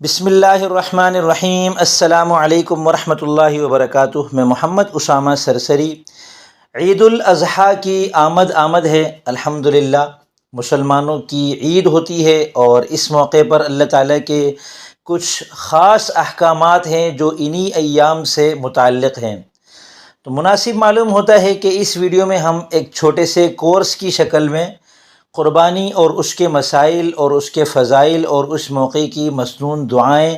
بسم اللہ الرحمن الرحیم۔ السلام علیکم ورحمۃ اللہ وبرکاتہ۔ میں محمد اسامہ سرسری۔ عید الاضحیٰ کی آمد ہے الحمدللہ۔ مسلمانوں کی عید ہوتی ہے اور اس موقع پر اللہ تعالیٰ کے کچھ خاص احکامات ہیں جو انہی ایام سے متعلق ہیں، تو مناسب معلوم ہوتا ہے کہ اس ویڈیو میں ہم ایک چھوٹے سے کورس کی شکل میں قربانی اور اس کے مسائل اور اس کے فضائل اور اس موقع کی مسنون دعائیں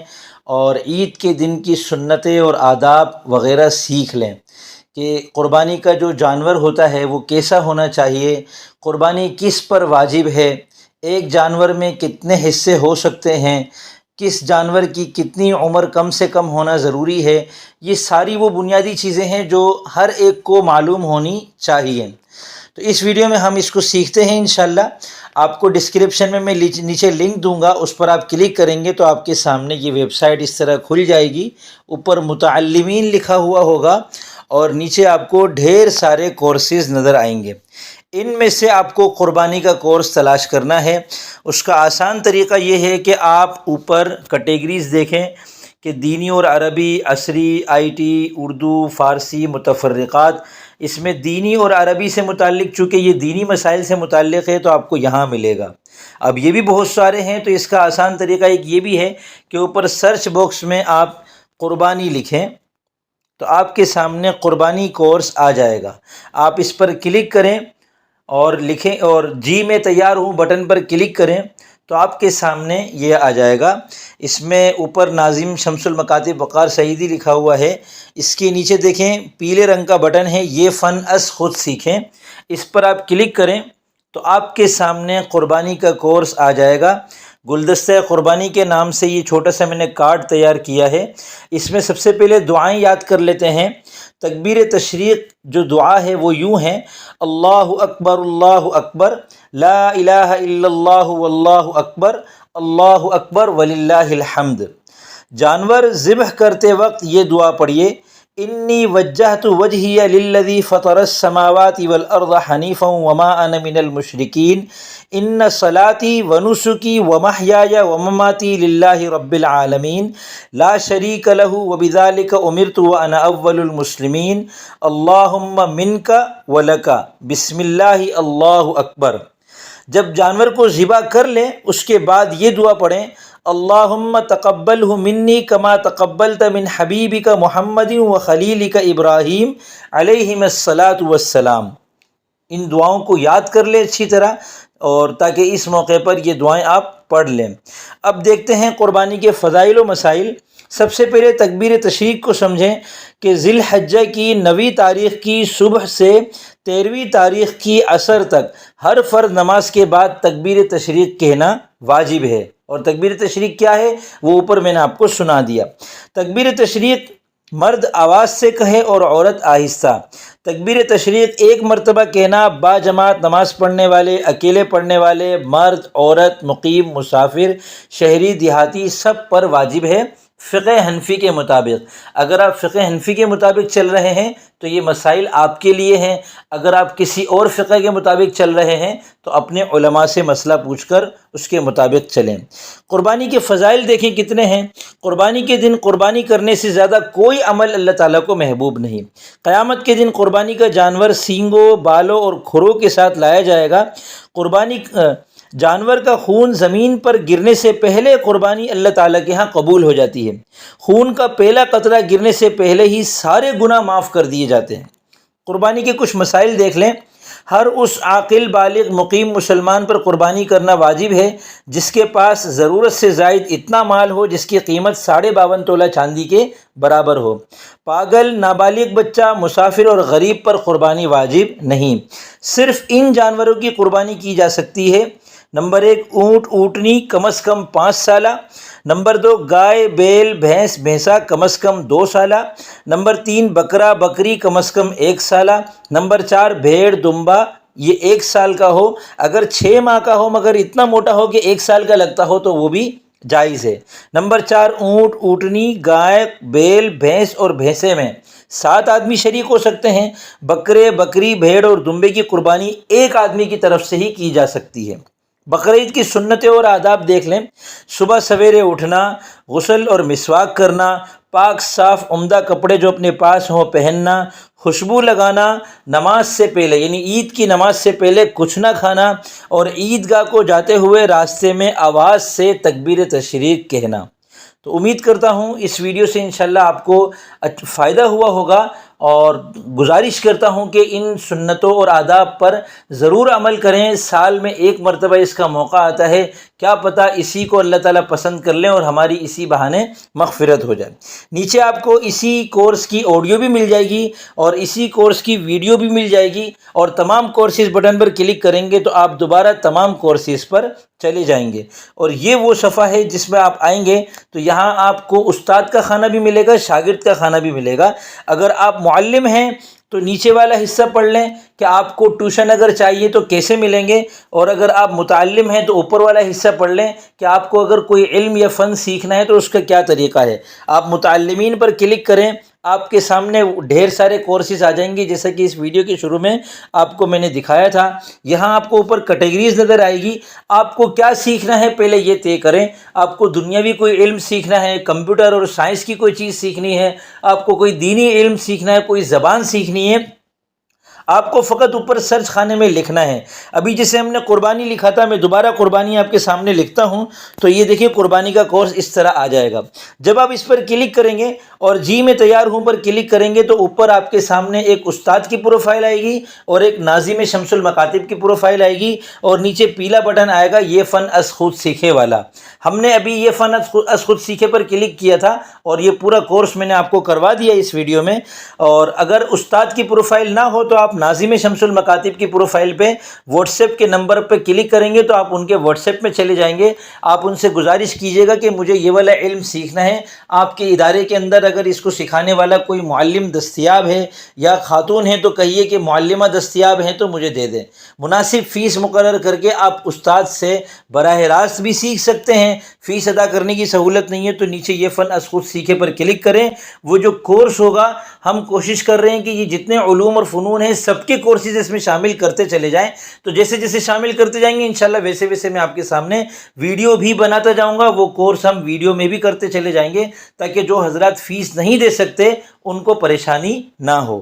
اور عید کے دن کی سنتیں اور آداب وغیرہ سیکھ لیں کہ قربانی کا جو جانور ہوتا ہے وہ کیسا ہونا چاہیے، قربانی کس پر واجب ہے، ایک جانور میں کتنے حصے ہو سکتے ہیں، کس جانور کی کتنی عمر کم سے کم ہونا ضروری ہے۔ یہ ساری وہ بنیادی چیزیں ہیں جو ہر ایک کو معلوم ہونی چاہیے۔ تو اس ویڈیو میں ہم اس کو سیکھتے ہیں انشاءاللہ۔ آپ کو ڈسکرپشن میں نیچے لنک دوں گا، اس پر آپ کلک کریں گے تو آپ کے سامنے یہ ویب سائٹ اس طرح کھل جائے گی۔ اوپر متعلمین لکھا ہوا ہوگا اور نیچے آپ کو ڈھیر سارے کورسز نظر آئیں گے۔ ان میں سے آپ کو قربانی کا کورس تلاش کرنا ہے۔ اس کا آسان طریقہ یہ ہے کہ آپ اوپر کیٹیگریز دیکھیں کہ دینی اور عربی، عصری، آئی ٹی، اردو، فارسی، متفرقات۔ اس میں دینی اور عربی سے متعلق، چونکہ یہ دینی مسائل سے متعلق ہے تو آپ کو یہاں ملے گا۔ اب یہ بھی بہت سارے ہیں تو اس کا آسان طریقہ ایک یہ بھی ہے کہ اوپر سرچ باکس میں آپ قربانی لکھیں تو آپ کے سامنے قربانی کورس آ جائے گا۔ آپ اس پر کلک کریں اور لکھیں اور جی میں تیار ہوں بٹن پر کلک کریں تو آپ کے سامنے یہ آ جائے گا۔ اس میں اوپر ناظم شمس المکاتب وقار سعیدی لکھا ہوا ہے، اس کے نیچے دیکھیں پیلے رنگ کا بٹن ہے، یہ فن از خود سیکھیں۔ اس پر آپ کلک کریں تو آپ کے سامنے قربانی کا کورس آ جائے گا۔ گلدستہ قربانی کے نام سے یہ چھوٹا سا میں نے کارڈ تیار کیا ہے۔ اس میں سب سے پہلے دعائیں یاد کر لیتے ہیں۔ تکبیر تشریق جو دعا ہے وہ یوں ہے: اللہ اکبر لا الہ الا اللہ واللہ اکبر، اللہ اکبر وللہ الحمد۔ جانور ذبح کرتے وقت یہ دعا پڑھیے: انی وجہت وجہی للذی فطر السماوات والارض حنیفا وما انا من المشرکین، ان صلاتی ونسکی ومحیای ومماتی للہ رب العالمین لا شریک لہ وبذالک امرت وانا اول المسلمین، اللہم منک ولک، بسم اللہ اللہ اکبر۔ جب جانور کو ذبح کر لیں اس کے بعد یہ دعا پڑھیں: اللہم تقبلہ منی کما تقبلت من حبیبک محمد وخلیلک ابراہیم علیہم الصلاۃ والسلام۔ ان دعاؤں کو یاد کر لیں اچھی طرح اور تاکہ اس موقع پر یہ دعائیں آپ پڑھ لیں۔ اب دیکھتے ہیں قربانی کے فضائل و مسائل۔ سب سے پہلے تکبیر تشریق کو سمجھیں کہ ذی الحجہ کی 9ویں تاریخ کی صبح سے 13ویں تاریخ کی عصر تک ہر فرض نماز کے بعد تکبیر تشریق کہنا واجب ہے۔ اور تکبیر تشریق کیا ہے وہ اوپر میں نے آپ کو سنا دیا۔ تکبیر تشریق مرد آواز سے کہے اور عورت آہستہ۔ تکبیر تشریق ایک مرتبہ کہنا با جماعت نماز پڑھنے والے، اکیلے پڑھنے والے، مرد، عورت، مقیم، مسافر، شہری، دیہاتی سب پر واجب ہے فقہ حنفی کے مطابق۔ اگر آپ فقہ حنفی کے مطابق چل رہے ہیں تو یہ مسائل آپ کے لیے ہیں، اگر آپ کسی اور فقہ کے مطابق چل رہے ہیں تو اپنے علماء سے مسئلہ پوچھ کر اس کے مطابق چلیں۔ قربانی کے فضائل دیکھیں کتنے ہیں۔ قربانی کے دن قربانی کرنے سے زیادہ کوئی عمل اللہ تعالیٰ کو محبوب نہیں۔ قیامت کے دن قربانی کا جانور سینگوں، بالوں اور کھروں کے ساتھ لایا جائے گا۔ قربانی جانور کا خون زمین پر گرنے سے پہلے قربانی اللہ تعالیٰ کے ہاں قبول ہو جاتی ہے۔ خون کا پہلا قطرہ گرنے سے پہلے ہی سارے گناہ معاف کر دیے جاتے ہیں۔ قربانی کے کچھ مسائل دیکھ لیں۔ ہر اس عاقل بالغ مقیم مسلمان پر قربانی کرنا واجب ہے جس کے پاس ضرورت سے زائد اتنا مال ہو جس کی قیمت 52.5 تولہ چاندی کے برابر ہو۔ پاگل، نابالغ بچہ، مسافر اور غریب پر قربانی واجب نہیں۔ صرف ان جانوروں کی قربانی کی جا سکتی ہے: نمبر 1 اونٹ اونٹنی کم از کم 5 سالہ، نمبر 2 گائے بیل بھینس بھینسا کم از کم 2 سالہ، نمبر 3 بکرا بکری کم از کم 1 سالہ، نمبر 4 بھیڑ دمبا یہ 1 سال کا ہو، اگر 6 ماہ کا ہو مگر اتنا موٹا ہو کہ 1 سال کا لگتا ہو تو وہ بھی جائز ہے۔ نمبر 4 اونٹ اونٹنی گائے بیل بھینس اور بھینسے میں 7 آدمی شریک ہو سکتے ہیں۔ بکرے بکری بھیڑ اور دمبے کی قربانی 1 آدمی کی طرف سے ہی کی جا سکتی ہے۔ بقرعید کی سنتیں اور آداب دیکھ لیں۔ صبح سویرے اٹھنا، غسل اور مسواک کرنا، پاک صاف عمدہ کپڑے جو اپنے پاس ہوں پہننا، خوشبو لگانا، نماز سے پہلے یعنی عید کی نماز سے پہلے کچھ نہ کھانا، اور عیدگاہ کو جاتے ہوئے راستے میں آواز سے تکبیر تشریق کہنا۔ تو امید کرتا ہوں اس ویڈیو سے انشاءاللہ آپ کو فائدہ ہوا ہوگا، اور گزارش کرتا ہوں کہ ان سنتوں اور آداب پر ضرور عمل کریں۔ سال میں ایک مرتبہ اس کا موقع آتا ہے، کیا پتہ اسی کو اللہ تعالیٰ پسند کر لیں اور ہماری اسی بہانے مغفرت ہو جائے۔ نیچے آپ کو اسی کورس کی آڈیو بھی مل جائے گی اور اسی کورس کی ویڈیو بھی مل جائے گی، اور تمام کورسز بٹن پر کلک کریں گے تو آپ دوبارہ تمام کورسز پر چلے جائیں گے، اور یہ وہ صفحہ ہے جس میں آپ آئیں گے تو یہاں آپ کو استاد کا کھانا بھی ملے گا، شاگرد کا کھانا بھی ملے گا۔ اگر آپ معلم ہیں تو نیچے والا حصہ پڑھ لیں کہ آپ کو ٹیوشن اگر چاہیے تو کیسے ملیں گے، اور اگر آپ متعلم ہیں تو اوپر والا حصہ پڑھ لیں کہ آپ کو اگر کوئی علم یا فن سیکھنا ہے تو اس کا کیا طریقہ ہے۔ آپ متعلمین پر کلک کریں، آپ کے سامنے ڈھیر سارے کورسز آ جائیں گے، جیسا کہ اس ویڈیو کے شروع میں آپ کو میں نے دکھایا تھا۔ یہاں آپ کو اوپر کیٹیگریز نظر آئے گی، آپ کو کیا سیکھنا ہے پہلے یہ طے کریں۔ آپ کو دنیاوی کوئی علم سیکھنا ہے، کمپیوٹر اور سائنس کی کوئی چیز سیکھنی ہے، آپ کو کوئی دینی علم سیکھنا ہے، کوئی زبان سیکھنی ہے، آپ کو فقط اوپر سرچ خانے میں لکھنا ہے۔ ابھی جیسے ہم نے قربانی لکھا تھا، میں دوبارہ قربانی آپ کے سامنے لکھتا ہوں تو یہ دیکھیے قربانی کا کورس اس طرح آ جائے گا۔ جب آپ اس پر کلک کریں گے اور جی میں تیار ہوں پر کلک کریں گے تو اوپر آپ کے سامنے ایک استاد کی پروفائل آئے گی اور ایک ناظم شمس المکاتب کی پروفائل آئے گی، اور نیچے پیلا بٹن آئے گا یہ فن از خود سیکھے والا۔ ہم نے ابھی یہ فن از خود سیکھے پر کلک کیا تھا اور یہ پورا کورس میں نے آپ کو کروا دیا اس ویڈیو میں۔ اور اگر استاد کی پروفائل نہ ہو تو آپ ناظم شمس المکاتب کی پروفائل پہ واٹس ایپ کے نمبر پہ کلک کریں گے تو آپ ان کے واٹس ایپ میں چلے جائیں گے۔ آپ ان سے گزارش کیجیے گا کہ مجھے یہ والا علم سیکھنا ہے، آپ کے ادارے کے اندر اگر اس کو سکھانے والا کوئی معلم دستیاب ہے یا خاتون ہے تو کہیے کہ معلمہ دستیاب ہیں تو مجھے دے دیں۔ مناسب فیس مقرر کر کے آپ استاد سے براہ راست بھی سیکھ سکتے ہیں۔ فیس ادا کرنے کی سہولت نہیں ہے تو نیچے یہ فن از خود سیکھے پر کلک کریں۔ وہ جو کورس ہوگا ہم کوشش کر رہے ہیں کہ یہ جتنے علوم اور فنون ہیں سب کے کورسز اس میں شامل کرتے چلے جائیں، تو جیسے جیسے شامل کرتے جائیں گے انشاءاللہ ویسے ویسے میں آپ کے سامنے ویڈیو بھی بناتا جاؤں گا۔ وہ کورس ہم ویڈیو میں بھی کرتے چلے جائیں گے تاکہ جو حضرات فیس نہیں دے سکتے ان کو پریشانی نہ ہو۔